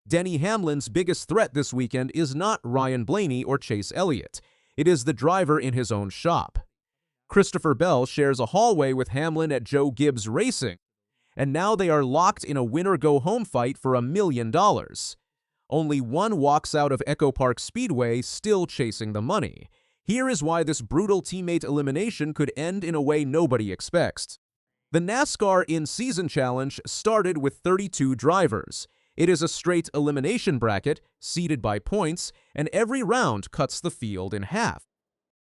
Denny Hamlin's biggest threat this weekend is not Ryan Blaney or Chase Elliott. It is the driver in his own shop. Christopher Bell shares a hallway with Hamlin at Joe Gibbs Racing, and now they are locked in a win-or-go-home fight for $1 million. Only one walks out of EchoPark Speedway still chasing the money. Here is why this brutal teammate elimination could end in a way nobody expects. The NASCAR In-Season Challenge started with 32 drivers. It is a straight elimination bracket, seeded by points, and every round cuts the field in half.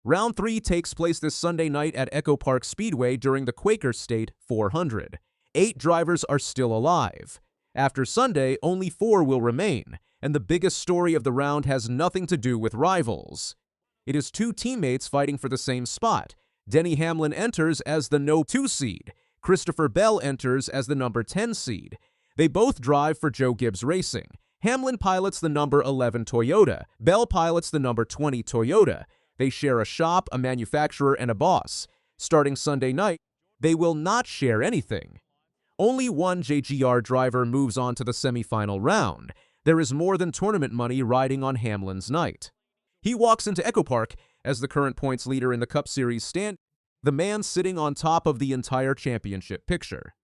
Round 3 takes place this Sunday night at EchoPark Speedway during the Quaker State 400. 8 drivers are still alive. After Sunday, only 4 will remain, and the biggest story of the round has nothing to do with rivals. It is 2 teammates fighting for the same spot. Denny Hamlin enters as the No. 2 seed. Christopher Bell enters as the number 10 seed. They both drive for Joe Gibbs Racing. Hamlin pilots the number 11 Toyota. Bell pilots the number 20 Toyota. They share a shop, a manufacturer, and a boss. Starting Sunday night, they will not share anything. Only one JGR driver moves on to the semifinal round. There is more than tournament money riding on Hamlin's night. He walks into EchoPark as the current points leader in the Cup Series stand, the man sitting on top of the entire championship picture.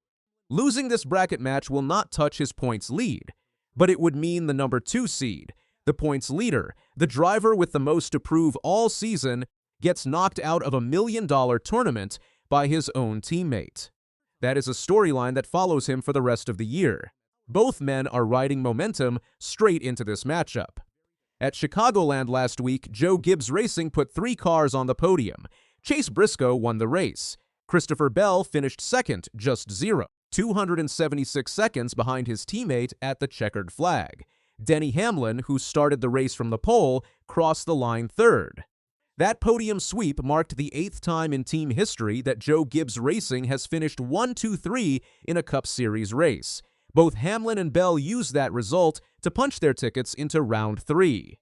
Losing this bracket match will not touch his points lead, but it would mean the number 2 seed, the points leader, the driver with the most to prove all season, gets knocked out of $1 million tournament by his own teammate. That is a storyline that follows him for the rest of the year. Both men are riding momentum straight into this matchup. At Chicagoland last week, Joe Gibbs Racing put 3 cars on the podium. Chase Briscoe won the race. Christopher Bell finished second, just 276 seconds behind his teammate at the checkered flag. Denny Hamlin, who started the race from the pole, crossed the line third. That podium sweep marked the 8th time in team history that Joe Gibbs Racing has finished 1-2-3 in a Cup Series race. Both Hamlin and Bell used that result to punch their tickets into round 3.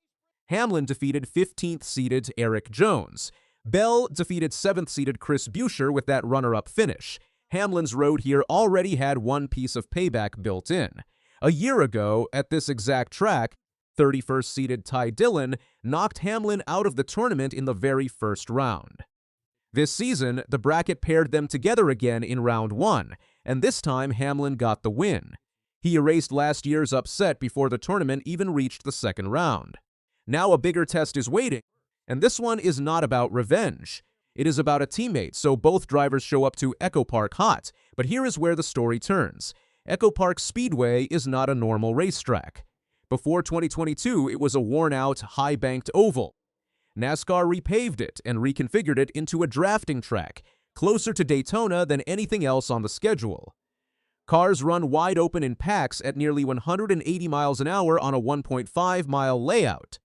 Hamlin defeated 15th-seeded Eric Jones. Bell defeated 7th-seeded Chris Buescher with that runner-up finish. Hamlin's road here already had one piece of payback built in. A year ago, at this exact track, 31st-seeded Ty Dillon knocked Hamlin out of the tournament in the very first round. This season, the bracket paired them together again in round 1, and this time Hamlin got the win. He erased last year's upset before the tournament even reached the second round. Now a bigger test is waiting, and this one is not about revenge. It is about a teammate, so both drivers show up to EchoPark hot. But here is where the story turns. EchoPark Speedway is not a normal racetrack. Before 2022, it was a worn-out, high-banked oval. NASCAR repaved it and reconfigured it into a drafting track, closer to Daytona than anything else on the schedule. Cars run wide open in packs at nearly 180 miles an hour on a 1.5-mile layout.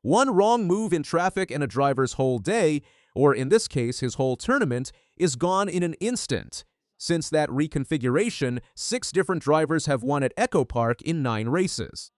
One wrong move in traffic and a driver's whole day, or in this case his whole tournament, is gone in an instant. Since that reconfiguration, 6 different drivers have won at EchoPark in 9 races.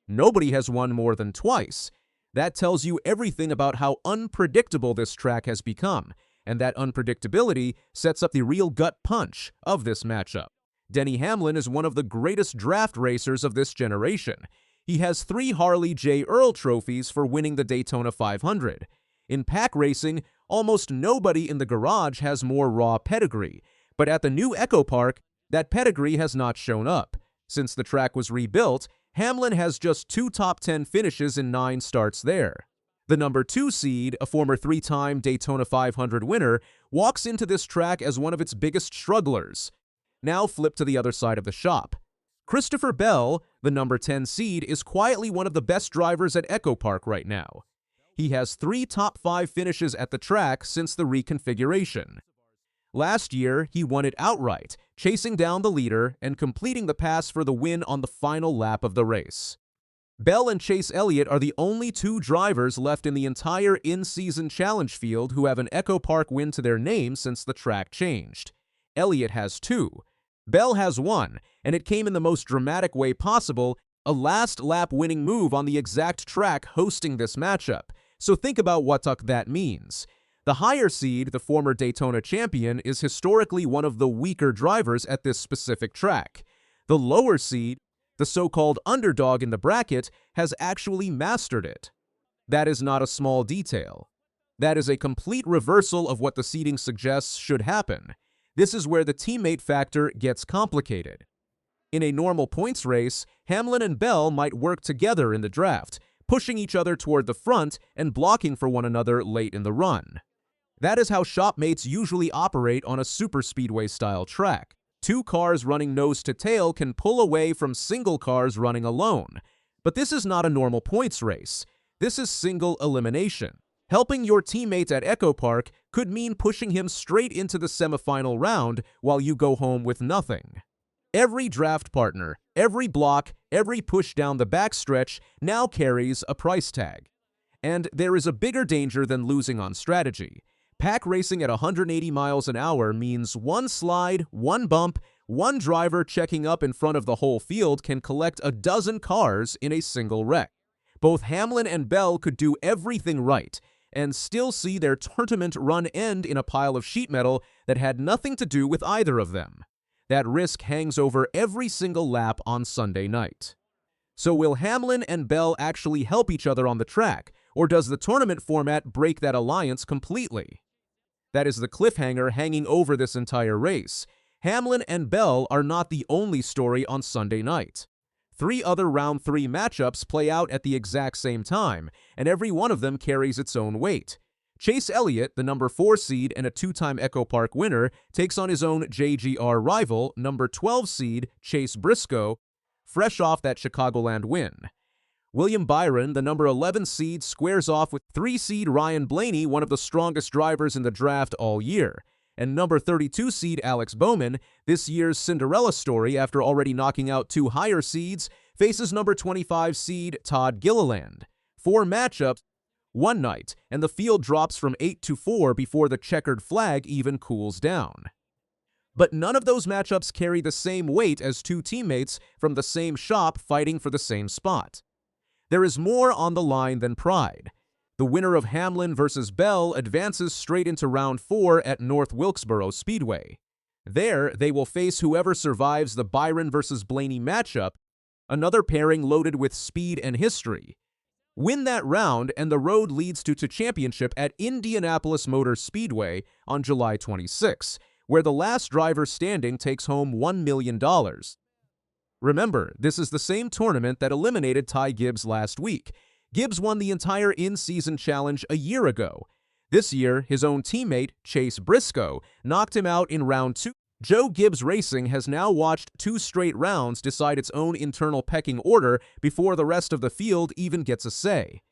Nobody has won more than twice. That tells you everything about how unpredictable this track has become, and that unpredictability sets up the real gut punch of this matchup. Denny Hamlin is one of the greatest draft racers of this generation. He has 3 Harley J. Earl trophies for winning the Daytona 500. In pack racing, almost nobody in the garage has more raw pedigree, but at the new EchoPark, that pedigree has not shown up. Since the track was rebuilt, Hamlin has just 2 top 10 finishes in 9 starts there. The number 2 seed, a former 3-time Daytona 500 winner, walks into this track as one of its biggest strugglers. Now flip to the other side of the shop. Christopher Bell, the number 10 seed, is quietly one of the best drivers at EchoPark right now. He has 3 top 5 finishes at the track since the reconfiguration. Last year, he won it outright, chasing down the leader and completing the pass for the win on the final lap of the race. Bell and Chase Elliott are the only 2 drivers left in the entire in-season challenge field who have an EchoPark win to their name since the track changed. Elliott has 2. Bell has 1, and it came in the most dramatic way possible, a last-lap winning move on the exact track hosting this matchup. So think about what that means. The higher seed, the former Daytona champion, is historically one of the weaker drivers at this specific track. The lower seed, The so-called underdog in the bracket has actually mastered it. That is not a small detail. That is a complete reversal of what the seeding suggests should happen. This is where the teammate factor gets complicated. In a normal points race, Hamlin and Bell might work together in the draft, pushing each other toward the front and blocking for one another late in the run. That is how shopmates usually operate on a superspeedway-style track. Two cars running nose-to-tail can pull away from single cars running alone. But this is not a normal points race. This is single elimination. Helping your teammate at EchoPark could mean pushing him straight into the semifinal round while you go home with nothing. Every draft partner, every block, every push down the backstretch now carries a price tag. And there is a bigger danger than losing on strategy. Pack racing at 180 miles an hour means one slide, one bump, one driver checking up in front of the whole field can collect a dozen cars in a single wreck. Both Hamlin and Bell could do everything right and still see their tournament run end in a pile of sheet metal that had nothing to do with either of them. That risk hangs over every single lap on Sunday night. So will Hamlin and Bell actually help each other on the track, or does the tournament format break that alliance completely? That is the cliffhanger hanging over this entire race. Hamlin and Bell are not the only story on Sunday night. 3 other round 3 matchups play out at the exact same time, and every one of them carries its own weight. Chase Elliott, the number 4 seed and a 2-time EchoPark winner, takes on his own JGR rival, number 12 seed Chase Briscoe, fresh off that Chicagoland win. William Byron, the number 11 seed, squares off with 3 seed Ryan Blaney, one of the strongest drivers in the draft all year. And number 32 seed Alex Bowman, this year's Cinderella story after already knocking out 2 higher seeds, faces number 25 seed Todd Gilliland. 4 matchups, one night, and the field drops from 8-4 before the checkered flag even cools down. But none of those matchups carry the same weight as 2 teammates from the same shop fighting for the same spot. There is more on the line than pride. The winner of Hamlin versus Bell advances straight into round 4 at North Wilkesboro Speedway. There, they will face whoever survives the Byron versus Blaney matchup, another pairing loaded with speed and history. Win that round, and the road leads to championship at Indianapolis Motor Speedway on July 26, where the last driver standing takes home $1 million. Remember, this is the same tournament that eliminated Ty Gibbs last week. Gibbs won the entire in-season challenge a year ago. This year, his own teammate, Chase Briscoe, knocked him out in round 2. Joe Gibbs Racing has now watched 2 straight rounds decide its own internal pecking order before the rest of the field even gets a say.